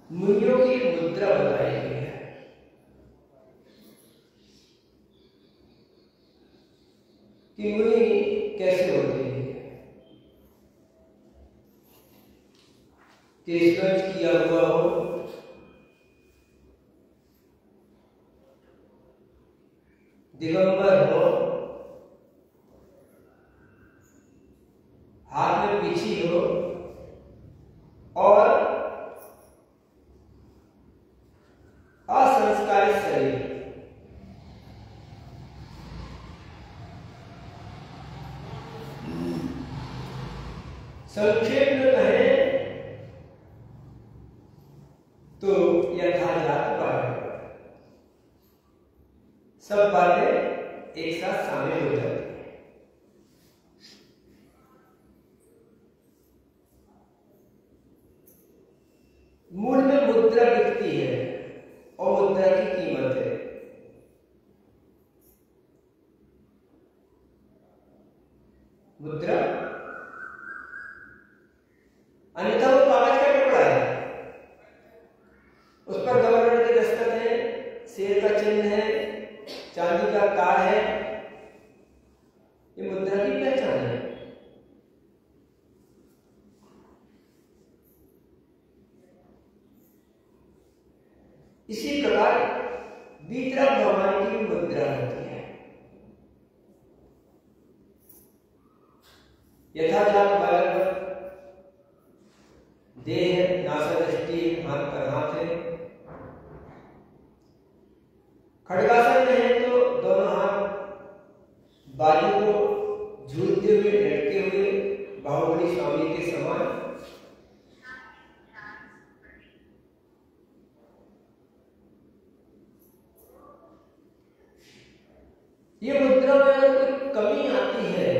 मुनियों की मुद्रा बनाई गई है। कि मुनि कैसे होते हैं, केशवंश किया हुआ हो, दिगंबर हो, हाथ में पीछी हो और असंस्कारित शरीर। संक्षेप में कहें तो यथाजात बात, सब बातें एक साथ शामिल हो जाती हैं। मूल में मुद्रा बिकती है और मुद्रा की कीमत है। मुद्रा अन्यथा वो कागज का टुकड़ा है, उस पर गवर्नर के दस्तखत है, शेर का चिन्ह है, चांदी का तार है, ये मुद्रा की पहचान है। इसी प्रकार वीतराग भगवान की मुद्रा होती है। यथाजात बालक, देह नासा दृष्टि, हाथ पर हाथ है। खड्गासन में है तो दोनों हाथ बाजू को झूलते हुए लटके हुए बाहुबली स्वामी के समान। ये मुद्रा में अगर कोई कमी आती है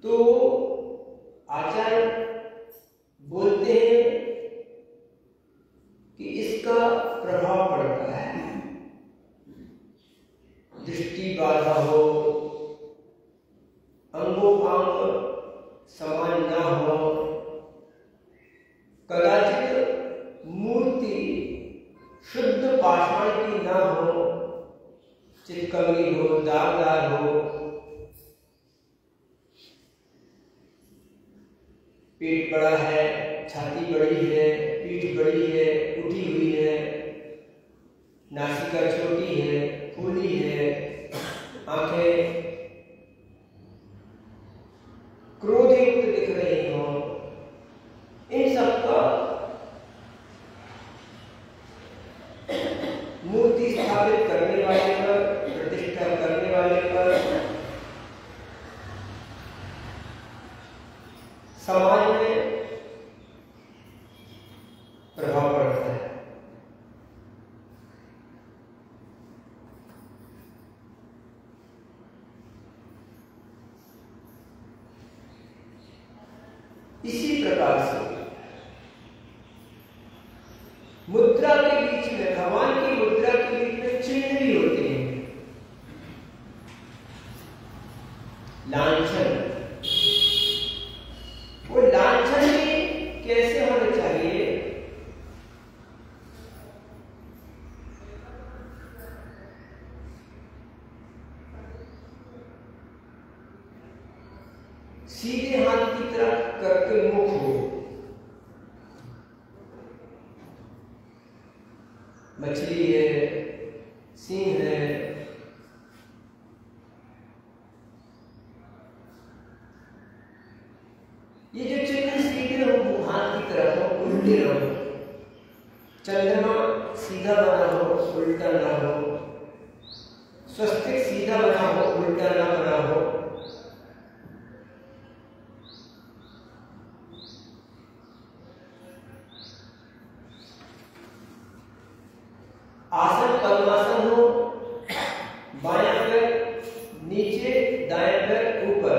तो आचार्य बोलते हैं कि इसका प्रभाव पड़ता है। दृष्टि बाधा हो, अंगोपांग समान ना हो, कदाचित मूर्ति शुद्ध पाषाण की ना हो, चिपकली हो, दागदार हो, पेट बड़ा है, छाती बड़ी है, पीठ बड़ी है, उठी हुई है, नासिका छोटी है, फूली है, आंखें क्रोधयुक्त दिख रही हो, इन सबका मूर्ति स्थापित करने वाले पर, प्रतिष्ठा करने वाले पर समाज में प्रभाव पड़ता है। इसी प्रकार से मुद्रा के बीच में, भगवान की मुद्रा के बीच में चिन्ह भी होते हैं। लांछन, वो लांछन भी कैसे होने चाहिए? सीधे हाथ की तरफ करके मुख हो, मछली है, सिंह है, ये जो चिन्ह सीधे हो, हाथ की तरफ हो, उल्टे रहो, चंद्रमा सीधा बना हो, उल्टा ना हो, स्वस्तिक सीधा बना हो, उल्टा ना बना हो, आसन पद्मासन हो, बायां पैर नीचे, दाएं पैर ऊपर,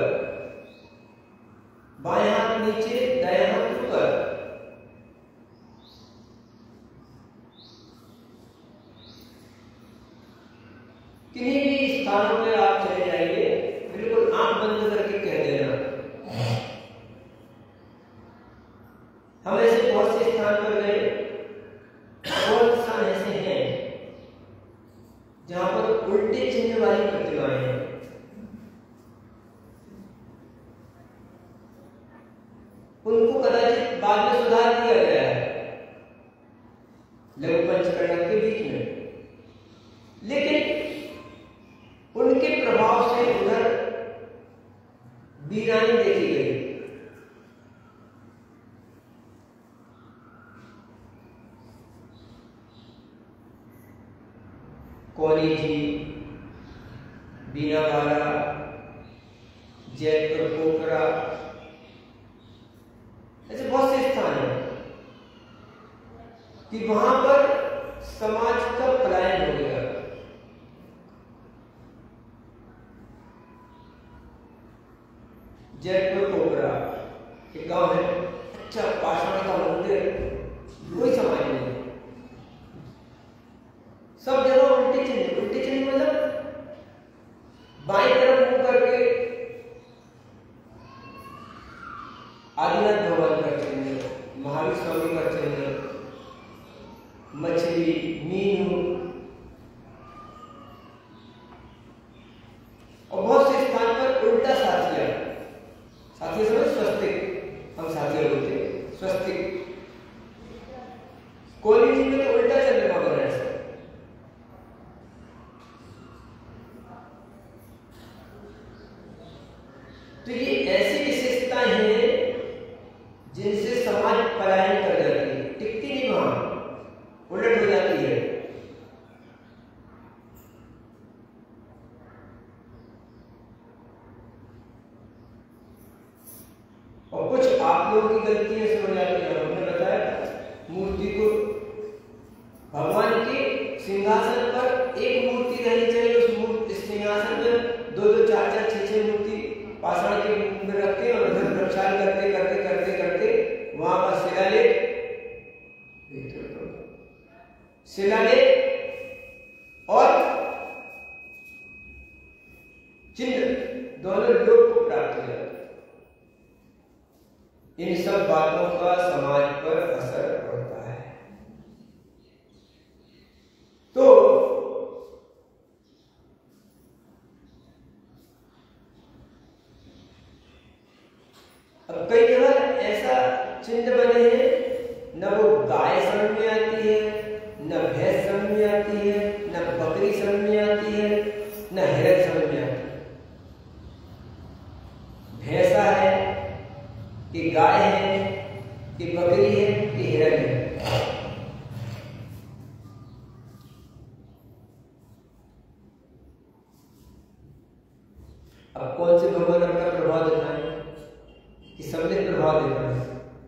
बाएं हाथ नीचे, दायां हाथ ऊपर, किन्हीं भी स्थानों पे आप चले जाइए, बिल्कुल आंख बंद करके कह देना। हम ऐसे बहुत से स्थान पर गए, बहुत स्थान ऐसे हैं जहां पर उल्टे चिन्ह वाली प्रतिमाएं हैं। उनको कदाचित बाद में सुधार दिया गया है लघु पंचकर्णक के बीच में, लेकिन उनके प्रभाव से उधर वीरानी देखी गई। कौनी जी, बीनावाला, जयपुर पोखरा, ऐसे बहुत से स्थान हैं कि वहां पर समाज का पलायन हो गया। जयपुर पोखरा एक गांव है, अच्छा पाषाण का मंदिर, कोई समाज नहीं, सब जगह उल्टे चिन्ह। उल्टे चिन्ह मतलब बाईं तरफ मुंह करके आदिनाथ भगवान का चिन्ह, महावीर स्वामी का चिन्ह, मछली, मीनू, और बहुत से स्थान पर उल्टा साथिया, साथिया समझ, स्वस्तिक, हम साथिया बोलते हैं, स्वस्तिक। कोई जी में तो उल्टा चंद्रमा बना है। तो ये ऐसी विशेषताएं हैं जिनसे समाज पलायन कर जाती है, टिकती नहीं, वहां उलट हो जाती है। और कुछ आप लोगों की गलतियां से हो जाती है। हमने बताया मूर्ति को, भगवान के सिंहासन पर एक मूर्ति रहनी चाहिए, उस सिंहासन में दो दो चार चार छह छह मूर्ति पाषाण के रूप में रखते और उधर प्रक्षाल करते करते करते करते वहां पर शिलालेख और चिन्ह दोनों लोग को प्राप्त हो जाते। इन सब बातों का समाज पर असर पड़ता है। तो अब कई जगह ऐसा चिन्ह बने हैं, न वो गाय समझ में आती है, न भैंस समझ में आती है, न बकरी समझ में आती है, न हिरन समझ में आती है। भैंसा है कि गाय है कि बकरी है कि हिरन है। अब कौन से भगवान अपना प्रभाव दिखाएं कि सबने प्रभाव देखा है?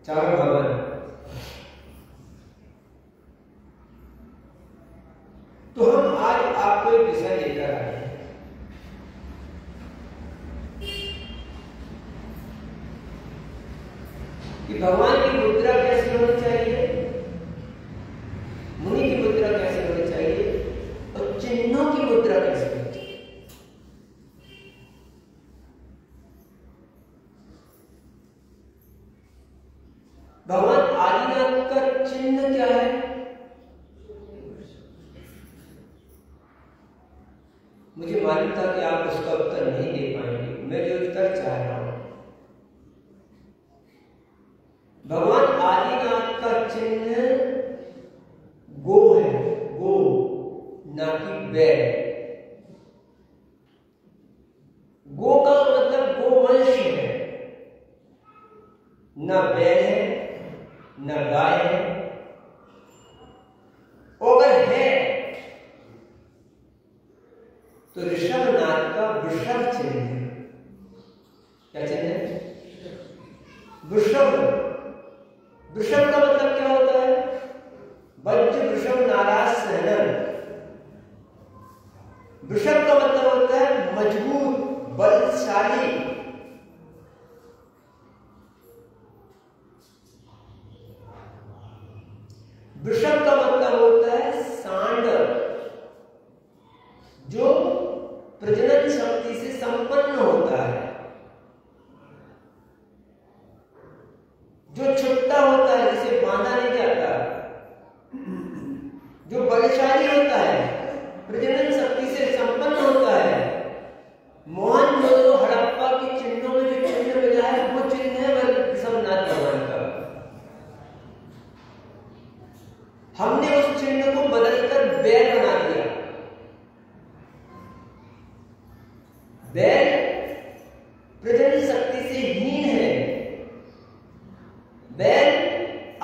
चारों भगवान। तो हम आज आपको एक विषय लेकर आए हैं कि भगवान की मुद्रा कैसी होनी चाहिए, मुनि की मुद्रा कैसी होनी चाहिए और चिन्हों की मुद्रा कैसी होनी चाहिए। भगवान आदिनाथ का चिन्ह क्या है? मुझे मालूम था कि आप उसका उत्तर नहीं दे पाएंगे। मैं जो उत्तर चाह रहा हूं बैल। गो का मतलब गोवंश है, न बैल है न गाय है। अगर है तो ऋषभनाथ का वृषभ चिन्ह है। क्या चिन्ह है? वृषभ। वृषभ का मतलब क्या होता है? वज्र वृषभ नाराज सहनन। वृषभ का मतलब होता है मजबूत, बलशाली। वृषभ का मतलब होता है सांड, जो प्रजनन शक्ति से संपन्न होता है, जो छुट्टा होता है, जिसे बांधा नहीं जाता, जो बलशाली होता है, प्रजनन शक्ति से संपन्न होता है। मोहनजोदड़ो हड़प्पा के चिन्हों में जो चिन्ह मिला है वो चिन्ह है ऋषभनाथ भगवान का। हमने उस चिन्ह को बदलकर बैल बना दिया। बैल प्रजनन शक्ति से हीन है, बैल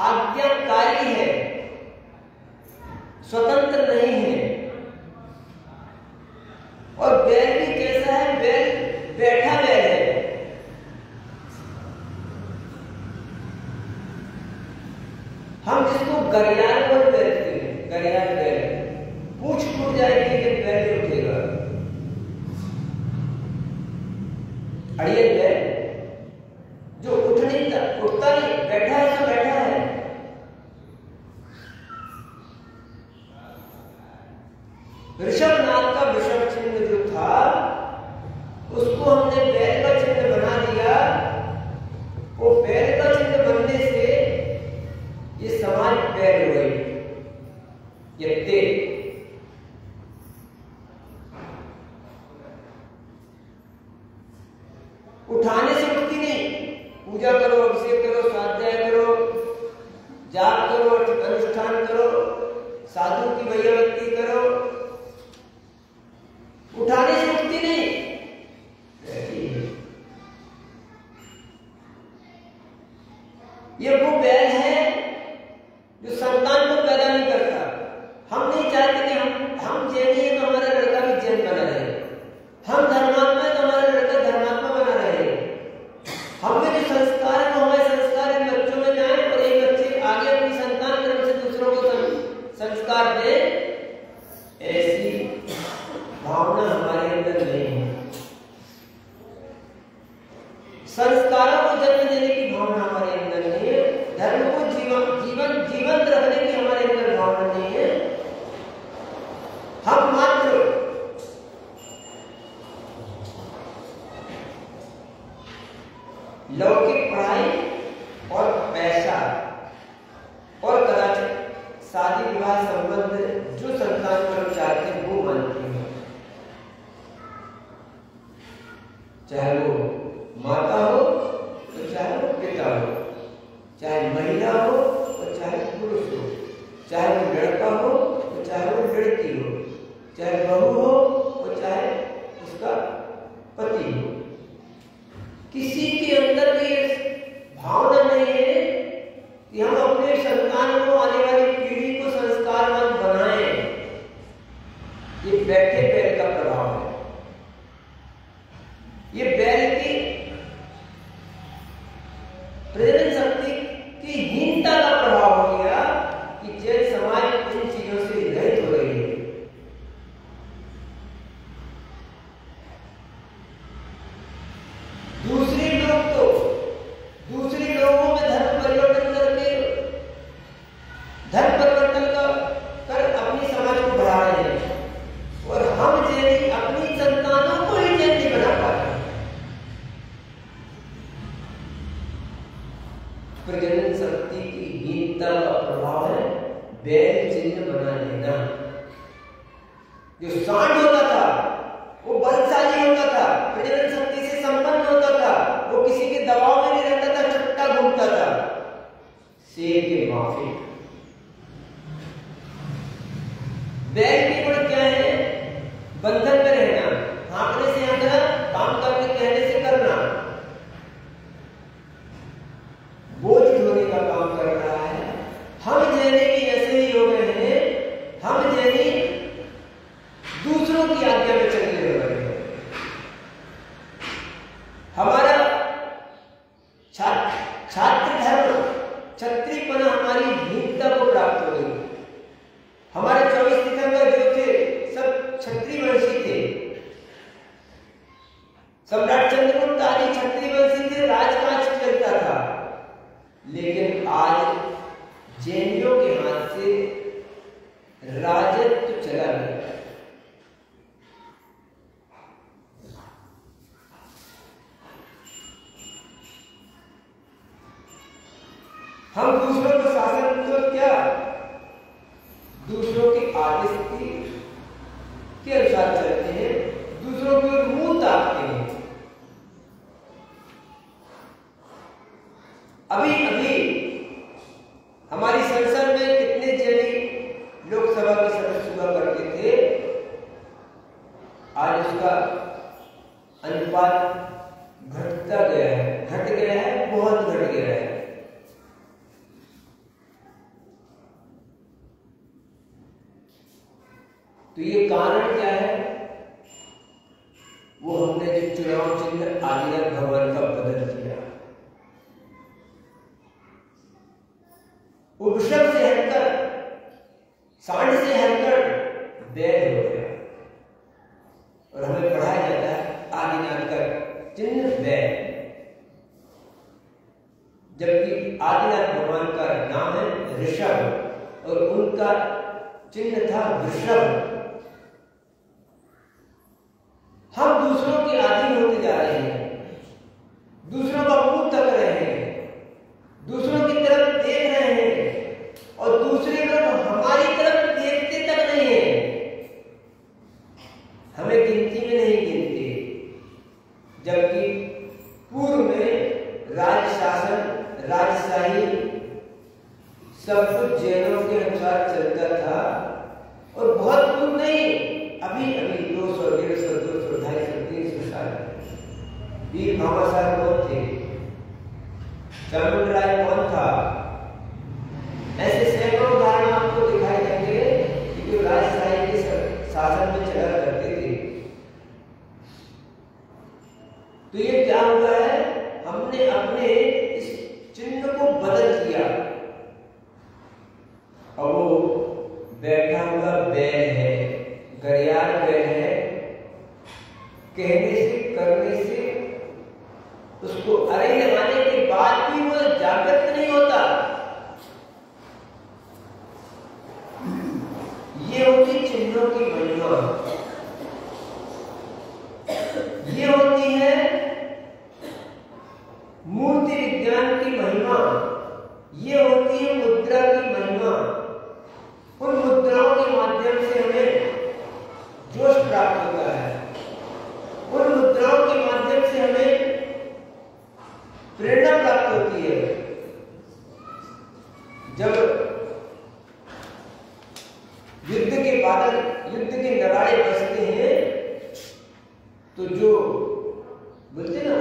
आज्ञाकारी है, स्वतंत्र नहीं है। और बैल भी कैसा है? बैल बैठा बैल है। हम जिसको गरियाल बोल बैठते हैं, गरियाल बैल, पूछ टूट जाएगी लेकिन बैल नहीं उठेगा। अड़ियल बैल जो उठता नहीं, बैठा है तो बैठा है। ऋषभनाथ का वृषभ चिन्ह जो था उसको हमने बैल का चिन्ह बना दिया। वो बैल का चिन्ह बनने से ये समाज बैल हो गई। ये तेल उठाने से उठती नहीं। पूजा करो, अभिषेक करो, स्वाध्याय करो, जाप करो, अनुष्ठान करो, साधु की वैयावृत्ति करो, उठाने से उठती नहीं, रहती है। ये वो बैल है जो संतान को पैदा नहीं करता। हम नहीं चाहते कि हम जैन है तो हमारा लड़का भी जैन बना रहे, हम धर्मात्मा है तो हमारा लड़का धर्मात्मा बना रहे। हमें जो संस्कार है वो हमारे संस्कार इन बच्चों में जाए और ये बच्चे आगे अपनी संतान धर्म से दूसरों को संस्कार दे। ऐसी भावना हमारे अंदर नहीं है। संस्कारों को जन्म देने की भावना हमारे अंदर नहीं है। धर्म को जीवंत रखने की हमारे अंदर भावना नहीं है। हम मात्र लौकिक पढ़ाई और पैसा और कदाचित शादी विवाह संबंध जो संतान को हम चाहते हैं वो मानते हैं। चाहे वो माता हो तो चाहे वो पिता हो, चाहे महिला हो तो चाहे पुरुष हो, चाहे वो लड़का हो तो चाहे वो लड़की हो, चाहे बहू हो तो चाहे उसका पति हो। किसी के अंदर भी भावना नहीं है कि हम अपने संतान को, आने वाली पीढ़ी को संस्कारवान बनाएं। ये बैठे बैल का प्रभाव है। ये बैल की प्रजनन शक्ति की हीनता का प्रभाव हो गया कि जैन समाज इन चीजों से रहित हो रही है। दूसरी लोग सम्राट चंद्रगुप्त आदि क्षत्रिय वंशी थे, राजकाज चलता था। लेकिन आज जैनियों के हाथ से राजत्व चला गया। हम दूसरों का शासन तो क्या, दूसरों के आदेश के अनुसार चलते हैं, दूसरों के ओर मुंह ताकते हैं। अभी अभी हमारी संसद में कितने जैनी लोकसभा के सदस्य हुआ करते थे, आज उसका अनुपात घटता गया है, घट गया है, बहुत घट गया है। तो ये कारण क्या है? वो हमने जो चुनाव चिन्ह आदिनाथ भगवान का बदल किया। उपशब्द से हटकर, सांड से हटकर बैल हो गया और हमें पढ़ाया जाता है आदिनाथ का चिन्ह बैल, जबकि आदिनाथ भगवान का नाम है ऋषभ और उनका चिन्ह था वृषभ। हम दूसरों के अधीन होते जा रहे हैं, दूसरों का मुंह तक रहे हैं, दूसरों की तरफ देख रहे हैं और दूसरे लोग हमारी तरफ देखते तक नहीं है, हमें गिनती में नहीं गिनते। जबकि पूर्व में राज शासन, राजशाही सब कुछ जैनों के अनुसार चलता था और बहुत दूर नहीं, अभी अभी 200, 150, 200, 250, 300 साल वीर भामाशाह कौन थे, चामुंडराय कौन था, ऐसे सैकड़ों उदाहरण आपको दिखाई देंगे कि जो राजशाही के शासन में चला करते थे। तो ये क्या हुआ है? हमने अपने इस चिन्ह को बदल दिया और वो बैठा हुआ बैल है, गरियार बैल है, कहने से करने से उसको अरे लगाने के बाद भी वो जागृत नहीं होता। ये होती चिन्हों की महिमा, ये होती है मूर्ति विज्ञान की महिमा, ये होती है मुद्रा की महिमा। उन मुद्राओं के माध्यम से हमें जोश प्राप्त होता है, उन मुद्राओं के माध्यम से हमें प्रेरणा प्राप्त होती है। जब युद्ध के बादल, युद्ध के नगाड़े बजते हैं तो जो बोलते ना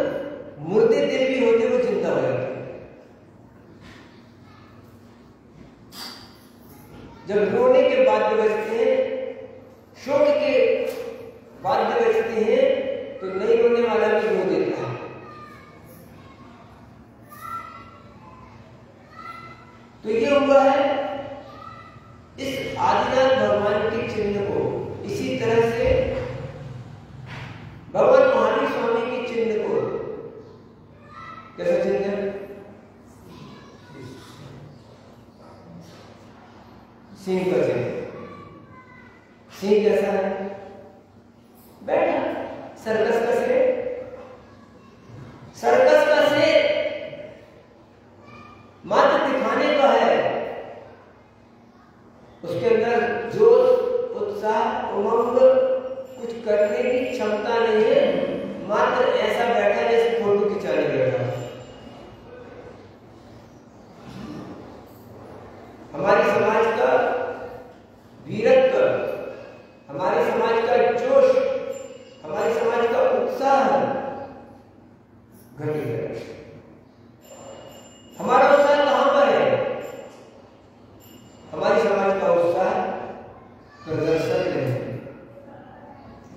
मुर्दे दिल भी होते वो जिंदा हो जाते हैं। जब रोने के वाद्य बजते हैं, शोक के वाद्य बजते हैं तो नहीं रोने वाला भी रो देता है। तो ये हुआ है इस आदिनाथ भगवान के चिन्ह को। इसी तरह से भगवान महावीर स्वामी के चिन्ह को, कैसा चिन्ह है? सिंह का चिन्ह। सिंह कैसा है? बैठा, सर्कस का शेर, सर्कस का शेर मात्र दिखाने का है, उसके अंदर जोश, उत्साह, उमंग, कुछ करने की क्षमता नहीं है, मात्र ऐसा बैठा जैसे फोटो खिंचाने बैठा। हमारे समाज का वीरत्व, हमारे समाज का जोश, हमारे समाज का उत्साह घट गया। हमारा उत्साह कहां पर है? हमारे समाज का उत्साह प्रदर्शन में है,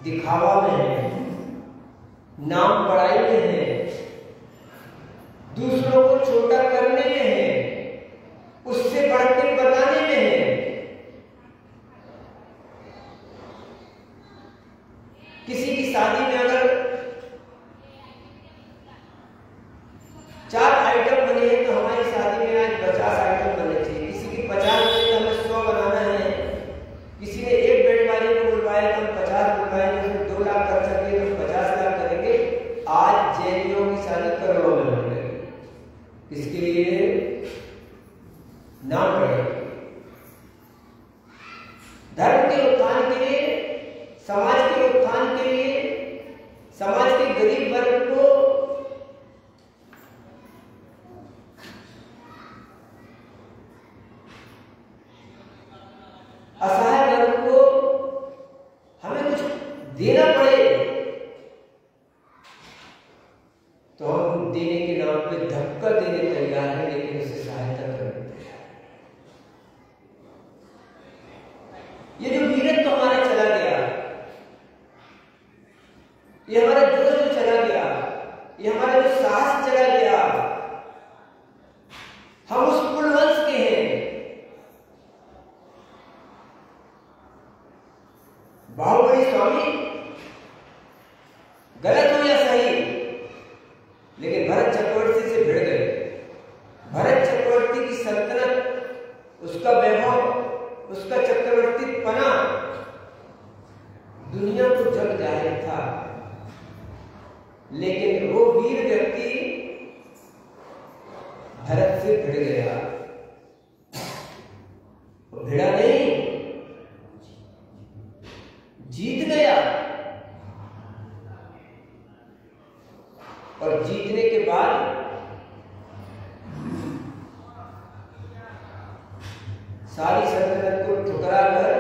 दिखावा में है, नाम पढ़ाई में है, दूसरों को छोटा करने में है, उससे बढ़ के बताने में है। किसी की शादी में अगर आज जैनियों की शादी करोड़ों में होने लगी। किसके लिए? नाम पड़े, धर्म के उत्थान के लिए, समाज के उत्थान के लिए, समाज के गरीब वर्ग को असहाय वर्ग को हमें कुछ देना पड़े तो हम देने के नाम पे धक्का देने तैयार है, लेकिन उसे सहायता करने तैयार है। ये जो वीरत्व हमारा चला गया, ये हमारा जोश जो चला गया, ये हमारा जो साहस चला गया, हम उस कुलवंश के हैं। बाहुबली स्वामी गलत हो या सही, लेकिन भरत चक्रवर्ती से भिड़ गए। भरत चक्रवर्ती की सल्तनत, उसका वैभव, उसका चक्रवर्ती पना दुनिया को जग जाहिर था, लेकिन वो वीर व्यक्ति भरत से भिड़ गया। वो भिड़ा नहीं, जीत गया। और जीतने के बाद सारी सल्तनत को ठुकरा कर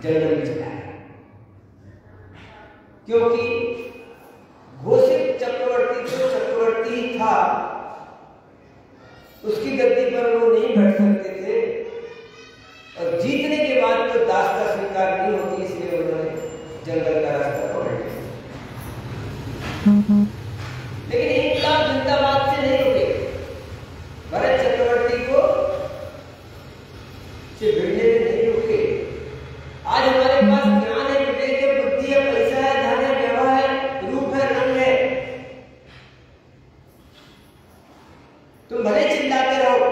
जंगल में चला गया, क्योंकि घोषित चक्रवर्ती जो चक्रवर्ती ही था, उसकी गद्दी पर वो नहीं बैठ सकते थे, और जीतने के बाद तो दास्ता स्वीकार नहीं होती, इसलिए उन्होंने जंगल का रास्ता पकड़ लिया। लेकिन इनकलाब जिंदाबाद से नहीं रुके। भरत चक्रवर्ती को से भिड़ने में नहीं रुके। आज हमारे पास ज्ञान है, विवेक है, बुद्धि है, पैसा है, धन है, व्यवहार है, रूप है, रंग है। तुम भले चिल्लाते रहो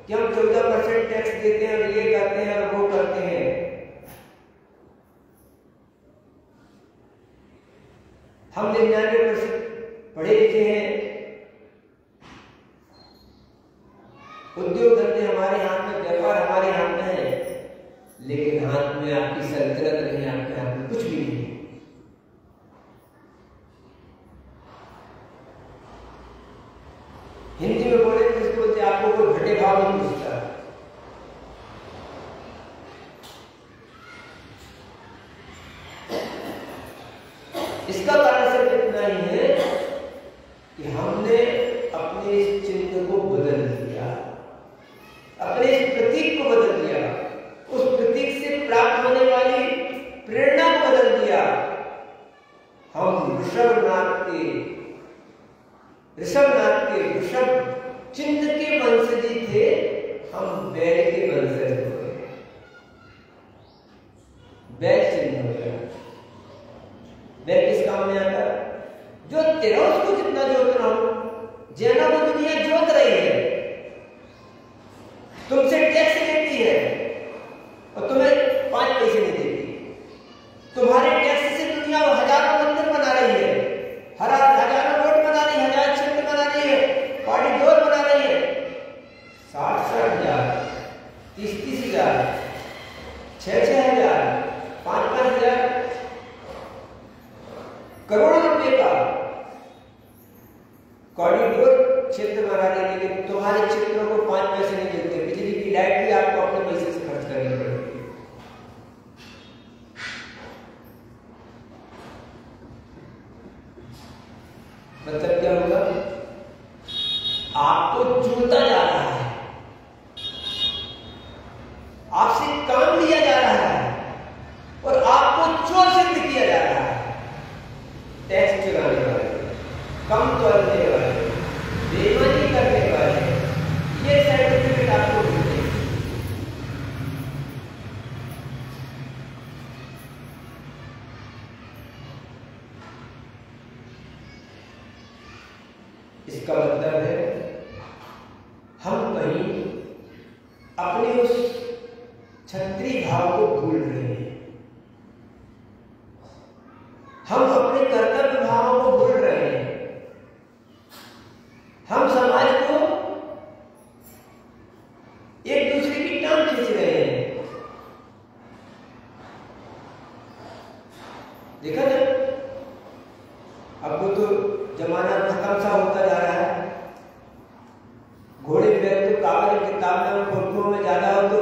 कि हम 14% टैक्स देते हैं और ये करते हैं और वो करते हैं। हम 99% पढ़े लिखे हैं, उद्योग धंधे हमारे हाथ में, व्यापार हमारे हाथ में है, लेकिन हाथ में आपकी सल्तनत नहीं, आपके हाथ में कुछ भी नहीं। हिंदी में बोले तो इसको बोलते आपको कोई घटे भाव नहीं पूछता। इसका कारण सिर्फ इतना ही है कि हमने अपने इस चिन्ह को बदल दिया, अपने इस प्रतीक को बदल दिया, उस प्रतीक से प्राप्त होने वाली प्रेरणा को बदल दिया। हम ऋषभनाथ ऋषभ चिन्ह के वंशजी थे, हम बैल के वंशज हो गए। बैल चिन्ह हो गया। बैल किस काम में आता? जो तेरा उसको जितना जोत रहा हूं, जैना वो दुनिया जोत रही है, तुमसे टैक्स लेती है और तुम्हें 5 पैसे नहीं देती। तुम्हारे टैक्स से दुनिया हजारों मंदिर बना रही है, हजारों रोड बना रही है, 1000 क्षेत्र बना रही है, कॉरिडोर बना रही है। 60-60 हजार, 30-30 हजार, 6-6 हजार, 5-5 हजार, करोड़ों रुपए का कॉरिडोर क्षेत्र बना रही है, लेकिन तुम्हारे क्षेत्रों को 5 पैसे नहीं मिलते। बिजली की लाइट भी आपको अपने पैसे से खर्च करनी पड़ेगी। मतलब क्या होगा? आपको जोता जा रहा है, आपसे काम लिया जा रहा है और आपको चोर सिद्ध किया जा रहा है। टैक्स चुराने वाले, कम तोड़ने वाले, बेईमानी करने वाले, ये सर्टिफिकेट आपको मिलते हैं। इसका मतलब है हम कहीं अपने उस क्षत्रिय भाव को भूल रहे हैं। हम अपने कर्म देखा ना, अब तो जमाना खत्म सा होता जा रहा है। घोड़े बैल तो कागज किताब में फोटो में ज्यादा हो तो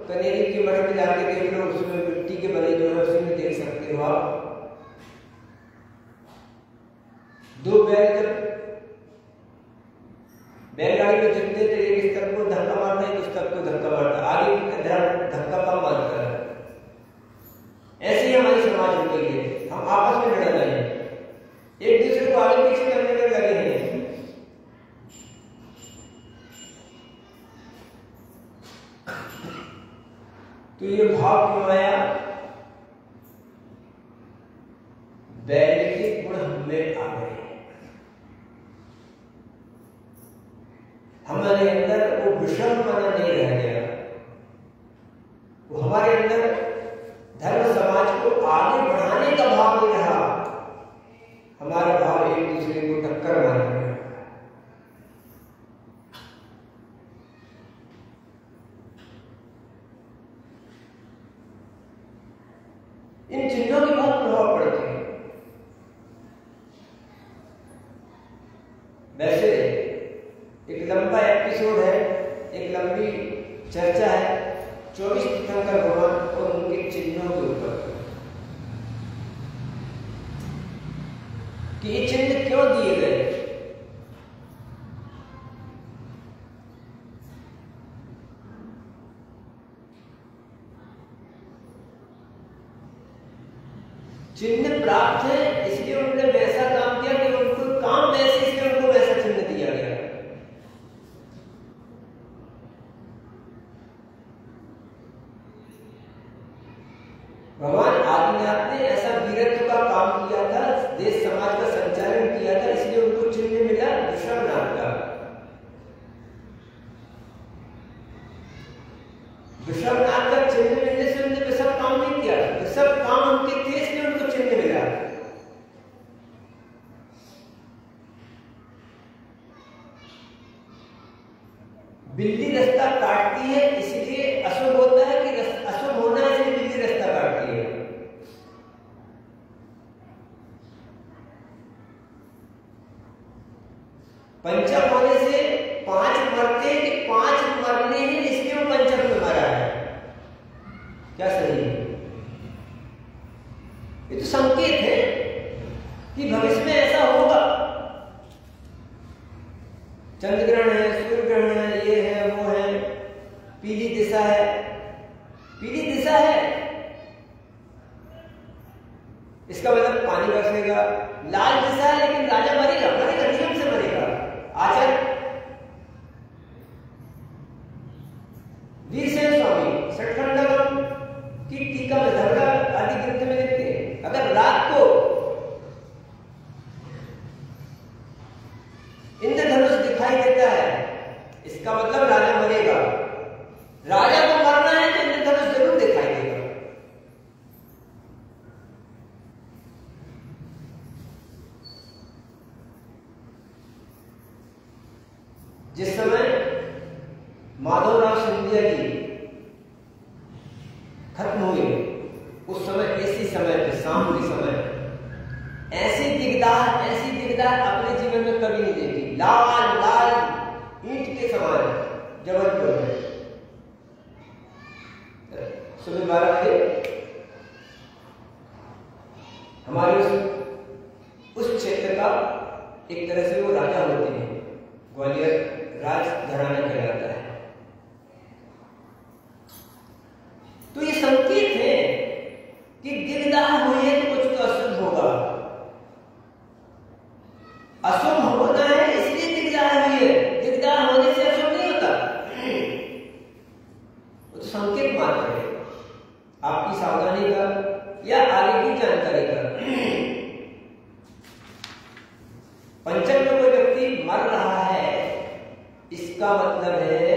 कनेरी के मठ में जाके देख लो, उसमें मिट्टी के बने जो है उसी में देख सकते हो आप। दो बैल जब बैलगाड़ी में चलते थे, एक इस तरफ को धक्का मारता है, उस तरफ को धक्का मारता है, आगे धक्का कम मारता है। ऐसे ही हमारी समाज हो गई है, हम आपस में लड़ रहे हैं, एक दूसरे को आगे पीछे करने में लगे हैं। तो ये भाव क्यों आया? बैल के गुण हमें आ गए, हमारे अंदर वो विषमपना नहीं रह गया, वो हमारे अंदर धर्म समाज को आगे बढ़ाने का भाव नहीं रहा, हमारा भाव एक दूसरे को टक्कर मारने का। इन चिन्हों के बहुत प्रभाव पड़ते हैं। वैसे एक लंबा एपिसोड है, एक लंबी चर्चा है 24 तीर्थंकर भगवान और उनके चिन्हों के ऊपर कि ये चिन्ह क्यों दिए गए। चिन्ह प्राप्त है इसलिए उन्होंने वैसा काम किया कि उनको काम वैसे, इसलिए उनको वैसा चिन्ह दिया गया। भगवान आदिनाथ ने ऐसा वीरत्व का काम किया था, देश समाज का संचालन किया था, इसलिए उनको चिन्ह मिला वृषभनाथ का। वृषभनाथ का चिन्ह मिलने से उन्होंने वैसा काम नहीं किया, सब काम उनके थे इसलिए उनको चिन्ह मिला। बिल्ली रास्ता काटती है इसलिए अशुभ होता है कि अशुभ होना है इसलिए बिल्ली रास्ता काटती है। पंचम होने से 5 मरते कि 5 मरने हैं इसलिए वो पंचम में मरा है। क्या सही है? ये तो संकेत है कि भविष्य में ऐसा होगा। चंद्र ग्रहण है, सूर्य ग्रहण है, ये है वो है, पीली दिशा है, पीली दिशा है इसका मतलब पानी बरसेगा। लाल दिशा है लेकिन राजा मरेगा, मरेगा नियम से मरेगा। आचार्य वीरसेन स्वामी सठखंडगम की टीका में धर्म आदि ग्रंथ में लिखते हैं, अगर रात को इंद्रधनुष दिखाई देता है इसका मतलब राजा मरेगा। राजा को मरना है तो इंद्रधनुष जरूर दिखाई देगा। जिस समय माधवराव सिंधिया जी खत्म हुए उस समय ऐसी समय पे, शाम के समय ऐसी दिगदार अपने जीवन में कभी नहीं देखी। लाल लाल ईंट के समान जबलपुर में सुबह 12 बजे हमारे उस क्षेत्र का एक तरह से वो राजा होते हैं, ग्वालियर राज घराना कहलाता है। तो ये संकेत है कि दिगदार हुई है तो कुछ तो अशुभ होगा। अशुभ होना है इसलिए दिगदार हुई है, दिगदार होने से अशुभ नहीं होता। वो तो संकेत मात्र है आपकी सावधानी का या आगे की जानकारी का। पंचम में कोई व्यक्ति मर रहा है इसका मतलब है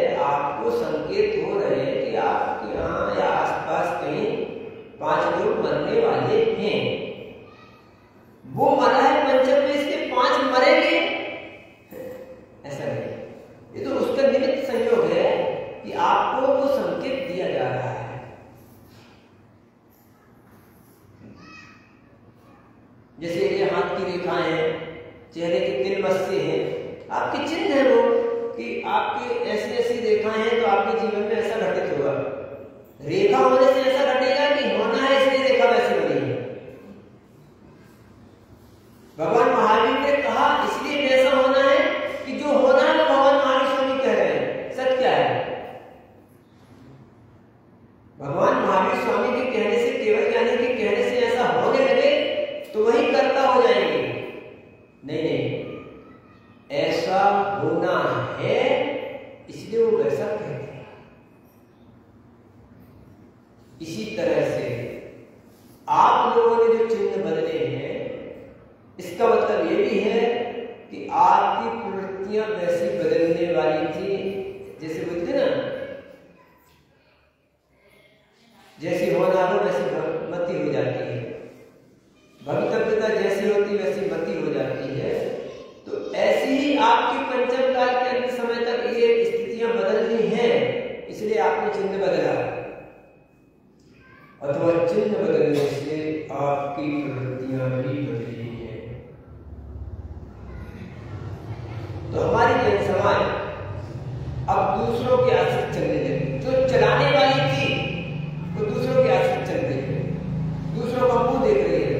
जैसे ये हाथ की रेखाएं हैं, चेहरे के तिल मस्से हैं, आपके चिन्ह है वो कि आपकी ऐसी ऐसी रेखाएं हैं तो आपके जीवन में ऐसा घटित होगा। रेखा होने से ऐसा घटेगा कि होना है इसलिए रेखा वैसे बनी है। भगवान महावीर ने कहा इसलिए ऐसा होना है कि जो होना है वो भगवान महावीर स्वामी कह रहे हैं। सत्य क्या है? भगवान महावीर स्वामी के कहने से, केवल ज्ञानी के कहने से ऐसा होने लगे तो वही कर्ता हो जाएंगे। नहीं नहीं, ऐसा होना है इसलिए वो वैसा कहते हैं। इसी तरह से आप लोगों ने जो चिन्ह बदले हैं, इसका मतलब ये भी है कि आपकी प्रवृत्तियां वैसी बदलने वाली थी। जैसे बोलते ना, जैसी होना हो वैसी मति हो जाती है, भवितव्यता जैसी होती वैसी मति हो जाती है। तो ऐसी ही आपकी पंचम काल के अंत समय तक ये स्थितियां बदलनी हैं, इसलिए आपने चिन्ह बदला, अथवा चिन्ह बदलने से आपकी प्रवृत्तियां भी बदली हैं। तो हमारी जन समाज अब दूसरों के आश्रित चलने लगी। जो चलाने वाली थी वो दूसरों के आश्रित चल रही है, दूसरों का मुंह देख रही है।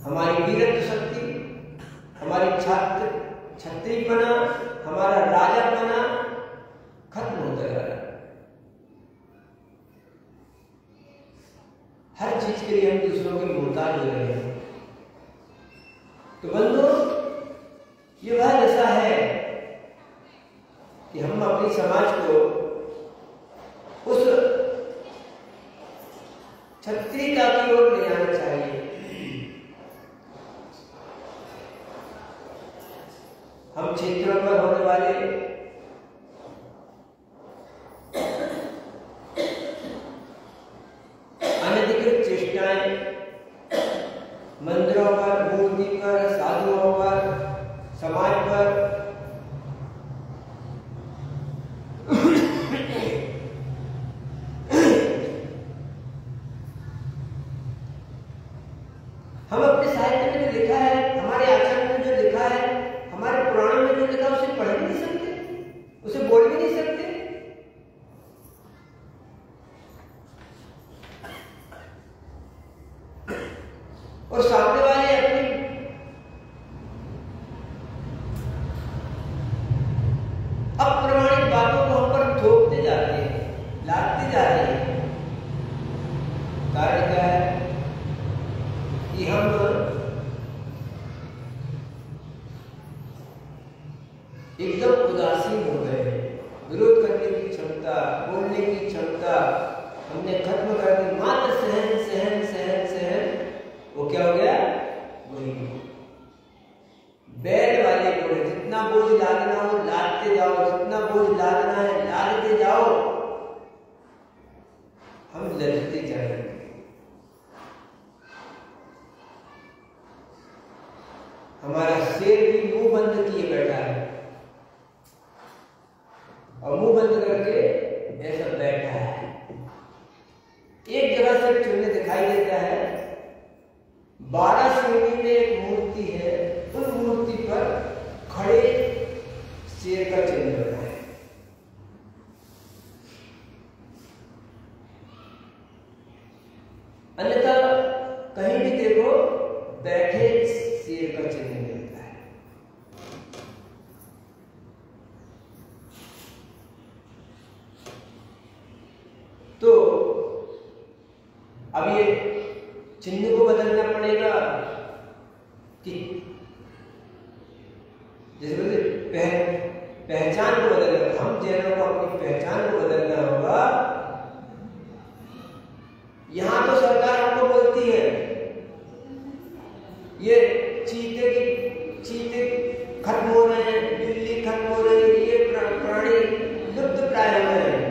हमारी वीरत्व शक्ति, हमारी छत्रीपना, हमारा राजापना खत्म होता जा रहा है। हर चीज के लिए हम दूसरों के मोहताज हो रहे हैं। तो बंधु, ये वह दशा है कि हम अपनी समाज को उस क्षत्रियता की ओर ले जाना चाहिए। हम क्षेत्रों पर होने वाले अनधिकृत चेष्टाएं, मंदिरों पर, मूर्ति पर, साधुओं पर, समाज पर हम अपने साहित्य में जो लिखा है, हमारे आचरण में जो लिखा है, हमारे पुराणों में जो लिखा है, उसे पढ़ भी नहीं सकते, उसे बोल भी नहीं सकते। और सामने वाले अपनी अप्रमाणिक बातों को हम पर थोपते जाते हैं, लादते जा रहे हैं। कारण क्या है कि हम एकदम उदासीन हो गए हैं। विरोध करने की क्षमता, बोलने की क्षमता हमने खत्म कर दी। मात्र सहन सहन सहन सहन, वो क्या हो गया? वही बैल वाले को जितना बोझ लादना हो लादते जाओ, जितना बोझ लादना है लादते जाओ, हम लड़ते जाएंगे। हमारा शेर भी मुंह बंद किए बैठा है, और मुंह बंद करके ऐसा बैठा है। एक जगह से चिन्ह दिखाई देता है, 12 श्रेणी में एक मूर्ति है, उन मूर्ति पर खड़े शेर का चिन्ह बना है। अन्यथा कहीं भी देखो बैठे शेर का चिन्ह मिलता है। तो अब ये चिन्ह को बदलना पड़ेगा कि जैसे पहचान को बदलना, हम जैनों को अपनी पहचान को बदलना होगा। यहां तो सरकार हमको बोलती है ये चीते खत्म हो रहे हैं, बिल्ली खत्म हो रही है, ये प्राणी लुप्त प्राय हो रहे हैं,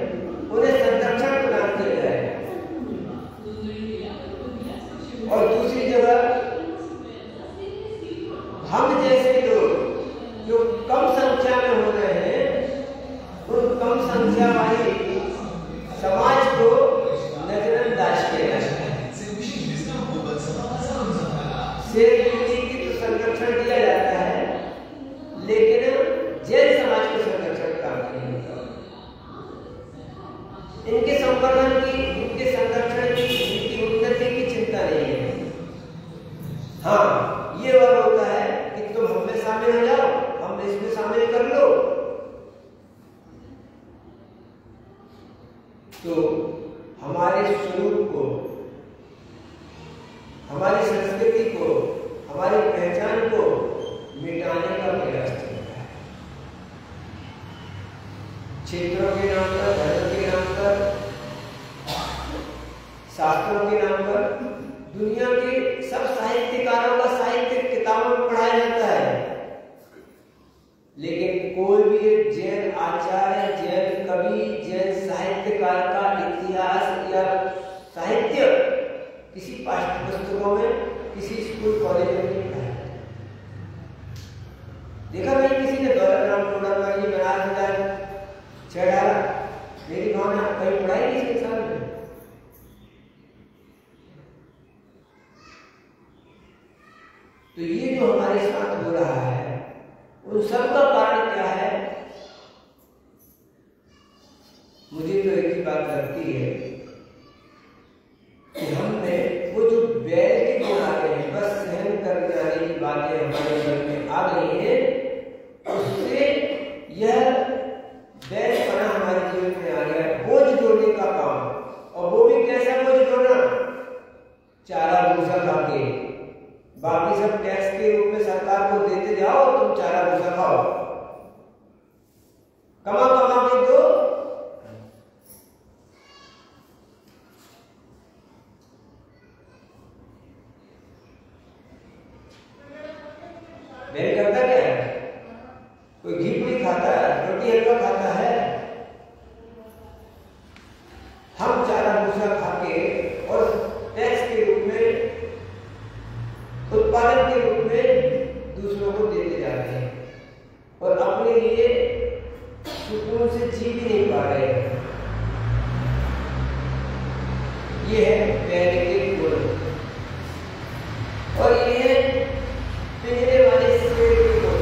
उन्हें संरक्षण प्रदान किया जाए। और दूसरी जगह हम जैसे लोग जो कम संख्या में हो रहे हैं, उन कम संख्या वाली समाज को नजरअंदाज किया जाता है। दुनिया के सब साहित्यकारों का साहित्य किताबों में पढ़ाया जाता है, लेकिन कोई भी एक जैन आचार्य, जैन कवि, जैन साहित्यकार का इतिहास या साहित्य किसी पाठ्य पुस्तकों में, किसी स्कूल कॉलेज में नहीं पढ़ाया। देखा मैंने किसी ने दौलतराम टोडरमल जी बनारस चढ़ाया, मेरी भावना कहीं पढ़ाई नहीं इसके सामने। तो ये जो हमारे साथ हो रहा है, उन सब का कारण क्या है? मुझे तो एक ही बात लगती है कि हमने वो जो बैर के गुण आ गए हैं, बस सहन कर जाने की बातें हमारे मन में आ गई हैं, उससे यह बैरपना हमारे जीवन में आ गया है। बोझ ढोने का काम, और वो भी कैसा बोझ ढोना? चारा भूसा खा के, बाकी सब टैक्स के रूप में सरकार को देते जाओ, तुम चारा भूसा खाओ, कमा कमा के दो। बैल करता क्या है? कोई घी पूरी खाता है, रोटी हलवा खाता है। हम चारा भूसा खा के और टैक्स के रूप में, उत्पादन के रूप में दूसरों को देते जा रहे हैं, और अपने लिए सुकून से जी भी नहीं पा रहे हैं। ये है बैर के गुण, और ये है पिंजरे वाले शेर के गुण।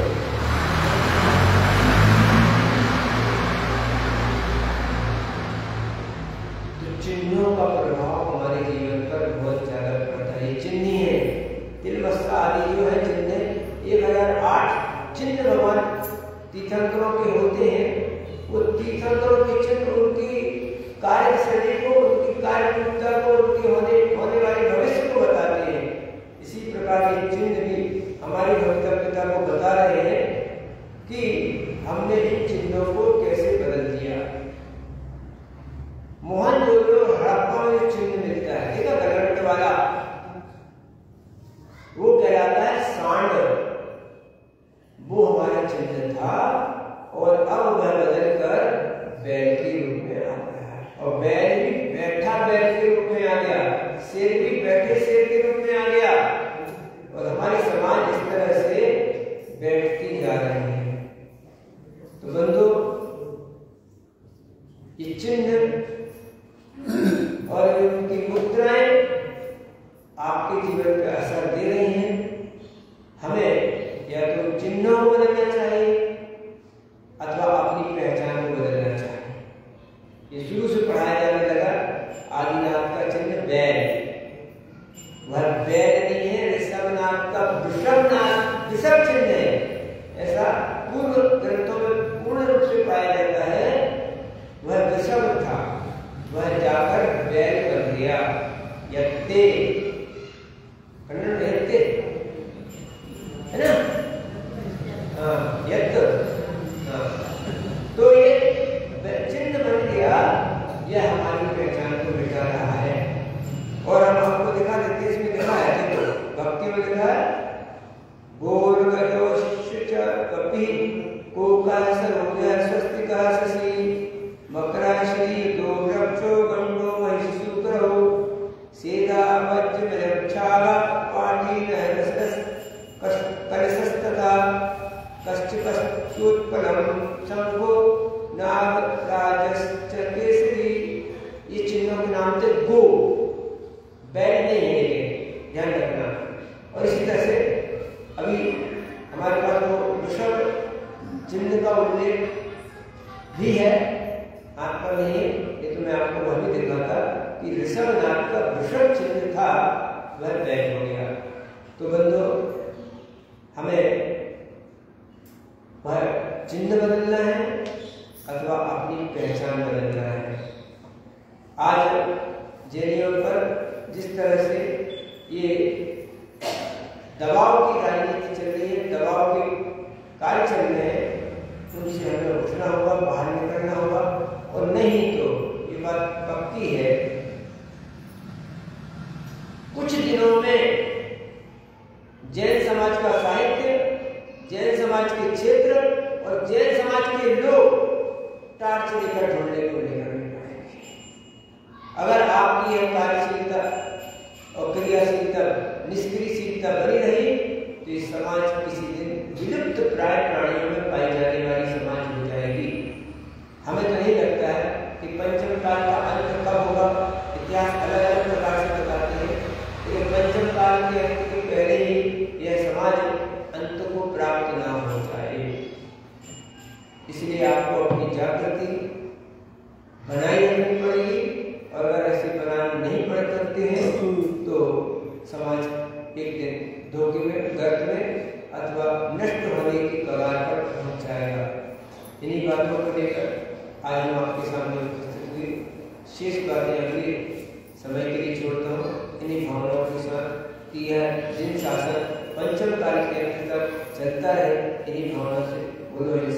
तो चिन्हों का प्रभाव हमारे जीवन पर बहुत ज्यादा पड़ता है। ये चिन्ह है, तिलवस्त्र आदि जो है चिन्ह, 1008 चिन्ह भगवान तीर्थंकरों के होते हैं। वो तीर्थंकरों के चिन्ह उनकी कार्यशैली को, उनकी कार्यपूर्ता को, उनके होने वाले भविष्य को बताते हैं। इसी प्रकार ये चिन्ह भी हमारे भविष्य पिता को बता रहे हैं कि हमने इन चिन्हों को कैसे बदल दिया। मोहनजोदड़ो हड़प्पा में चिन्ह मिलता है, देखा गलगट वाला, वो कहलाता है सांड, वो हमारा चिन्ह था, और अब वह बदल कर बैल के रूप में आ गया, और बैल भी बैठा बैल के रूप में आ गया, शेर भी बैठे शेर के रूप में आ गया, और हमारी समाज इस तरह से बैठती जा रही है। तो बंधु, ये चिन्ह और उनकी मुद्राएं आपके जीवन पे असर दे रही हैं। हमें या तो चिन्हों को बदलना चाहिए अथवा अपनी पहचान को बदलना चाहिए। ये शुरू से पढ़ाया जाने लगा, आदिनाथ का चिन्ह बैल, वह बैल नहीं है, ऋषभनाथ का वृषभनाथ ऋषभ चिन्ह है, ऐसा पूर्व ग्रंथों में पूर्ण रूप से पाया जाता है। वह वृषभ था, वह जाकर बैल बन गया। यत्ते कन्नड़ में यत्ते है ना, हाँ यत्त, हाँ, तो ये चिन्ह बन गया, यह हमारी पहचान को मिटा रहा है। और हम आपको दिखा देते, इसमें लिखा है, देखो भक्ति में लिखा है, गोर गयो शिष्य कपि कोका सरोज स्वस्तिका शशि मकराश्री दो वृक्षो गंडो महिषुकरो सीधा वज्र विरक्षाला पाटी नहरसस कलशस्तथा कश्चित्पलम शंभो नागराजश्च केसरी। ये चिन्हों के नाम थे। गो बैल नहीं है, ये ध्यान रखना। और इसी तरह से अभी हमारे पास वो वृषभ चिन्ह का उल्लेख भी है, आपका नहीं है, ये तो मैं आपको वह भी दिखाता कि ऋषभनाथ का वृषभ चिन्ह था, वह बैल हो गया। तो बंधु, हमें वह चिन्ह बदलना है अथवा अपनी पहचान बदलना है। आज जैनियों पर जिस तरह से ये दबाव की राजनीति चल रही है, दबाव के कार्य चल रहे हैं, उनसे हमें उठना होगा, बाहर निकलना होगा, और नहीं तो ये बात पक्की है कुछ दिनों में जैन समाज का साहित्य, जैन समाज के क्षेत्र और जैन समाज के लोग टार्च लेकर ढूंढने को लेकर पाएंगे। अगर आपकी यह कार्यशीलता और क्रियाशीलता, निष्क्रियशीलता बनी रही तो ये समाज किसी दिन विलुप्त प्राय प्राणियों में पाई जाने वाली समाज हो जाएगी। हमें तो नहीं लगता है कि पंचम काल का अंत कब होगा। इतिहास अलग अलग प्रकार से बताते हैं, लेकिन पंचम काल के अंत के पहले ही यह समाज अंत को प्राप्त ना हो जाए। इसलिए आपको अपनी जागृति बनाई रखनी पड़ेगी, और अगर ऐसे बनाए नहीं पड़ सकते हैं तो समाज एक दिन धोखे में, गर्त में अथवा नष्ट होने की कगार पर पहुंच जाएगा। इन्हीं बातों को लेकर आज हम आपके सामने उपस्थित हुए। शेष बातें अगले समय के लिए छोड़ता हूँ इन्हीं भावनाओं के साथ कि यह जिन शासन पंचम काल के अंत तक चलता है, इन्हीं भावनाओं से बोलो।